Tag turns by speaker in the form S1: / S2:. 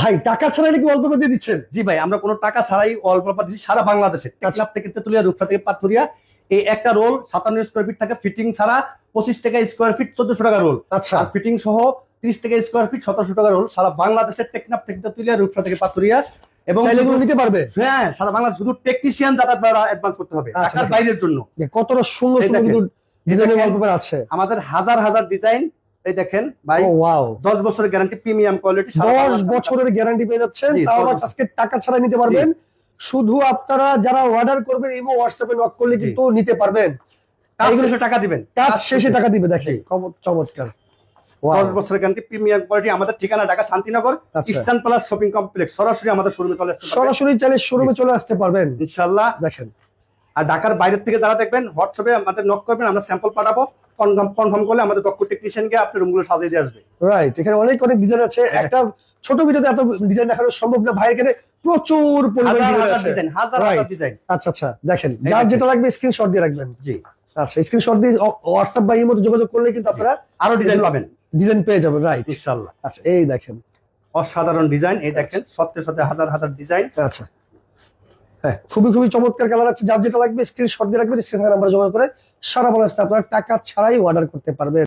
S1: ভাই টাকা ছাড়া নাকি ওয়ালপেপার দিয়ে দিচ্ছেন?
S2: জি ভাই, আমরা কোনো টাকা ছাড়াই ওয়ালপেপার দিচ্ছি সারা বাংলাদেশে। টেকনাফ থেকে তেতুলিয়া, রূপসা থেকে পাথুরিয়া। এই একটা রোল 57 স্কয়ার ফিট থাকে, ফিটিং ছাড়া 25 টাকা স্কয়ার ফিট 1400 টাকা রোল।
S1: আচ্ছা,
S2: আর ফিটিং সহ 30 টাকা স্কয়ার ফিট 1700 টাকা রোল। সারা বাংলাদেশের টেকনাফ থেকে তেতুলিয়া, রূপসা থেকে পাথুরিয়া। এবং
S1: চাইলে এগুলো নিতে পারবে?
S2: হ্যাঁ, সারা বাংলাদেশ শুধু টেকনিশিয়ান যাতায়াত ভাড়া অ্যাডভান্স করতে হবে,
S1: আচ্ছা,
S2: ঢাকার বাইরের জন্য।
S1: কতটা সুন্দর
S2: এই
S1: সুন্দর
S2: দেখেন,
S1: কিন্তু ডিজাইনের
S2: দেখেন,
S1: ওয়ালপেপার আছে।
S2: আমাদের হাজার হাজার ডিজাইন। এই দেখেন ভাই,
S1: ও ওয়াও,
S2: 10 বছরের গ্যারান্টি, প্রিমিয়াম কোয়ালিটি।
S1: 10 বছরের গ্যারান্টি পেয়ে যাচ্ছেন,
S2: জি,
S1: তাও
S2: 10
S1: আবার
S2: বছর।
S1: আজকে টাকা ছাড়া নিতে পারবেন। শুধু আপনারা যারা অর্ডার করবেন ইমো হোয়াটসঅ্যাপে নক করলে
S2: জি।
S1: কিন্তু নিতে পারবেন।
S2: কাজ
S1: এইগুলো
S2: শেষে টাকা দিবেন,
S1: কাজ শেষে টাকা দিবে। দেখেন
S2: জি।
S1: চমৎকার।
S2: 10 বছরের গ্যারান্টি, প্রিমিয়াম কোয়ালিটি। আমাদের ঠিকানা ঢাকা শান্তিনগর,
S1: আচ্ছা।
S2: Eastern plus shopping complex. সরাসরি আমাদের শোরুমে চলে আসতে পারবেন
S1: সরাসরি চাইলে শোরুমে চলে আসতে পারবেন
S2: ইনশাআল্লাহ।
S1: দেখেন।
S2: আর ঢাকার বাইরে থেকে যারা দেখবেন, হোয়াটসঅ্যাপে আমাদের নক করবেন, আমরা স্যাম্পল পাঠাবো। কনফার্ম করলে আমাদের দক্ষ টেকনিশিয়ান গিয়ে আপনার রুমগুলো সাজিয়ে দিয়ে আসবে।
S1: রাইট, এখানে অনেক অনেক ডিজাইন আছে। একটা ছোট ভিডিওতে এত ডিজাইন দেখানো সম্ভব না ভাই, এখানে প্রচুর পরিমাণ
S2: হাজার
S1: ডিজাইন
S2: হাজার
S1: আছে।
S2: ডিজাইন, হাজার
S1: Right.
S2: হাজার ডিজাইন।
S1: আচ্ছা আচ্ছা, দেখেন
S2: এই
S1: যার
S2: দেখেন।
S1: যেটা লাগবে স্ক্রিনশট দিয়ে রাখবেন।
S2: জি,
S1: আচ্ছা, স্ক্রিনশট দিয়ে হোয়াটসঅ্যাপ বা ইমোতে যোগাযোগ করলে কিন্তু আপনারা
S2: আরো ডিজাইন পাবেন
S1: ডিজাইন পেয়ে যাবেন। রাইট,
S2: ইনশাআল্লাহ।
S1: আচ্ছা এই দেখেন
S2: অসাধারণ ডিজাইন। এই দেখেন, সত্যি সত্যি হাজার হাজার ডিজাইন।
S1: আচ্ছা, হ্যাঁ খুবই খুবই চমৎকার কালার আছে। যার যেটা লাগবে স্ক্রিনশট দিয়ে রাখবেন, স্ক্রিনে থাকা নাম্বারে যোগাযোগ করে সারা বাংলাদেশে আপনারা টাকা ছাড়াই অর্ডার করতে পারবেন।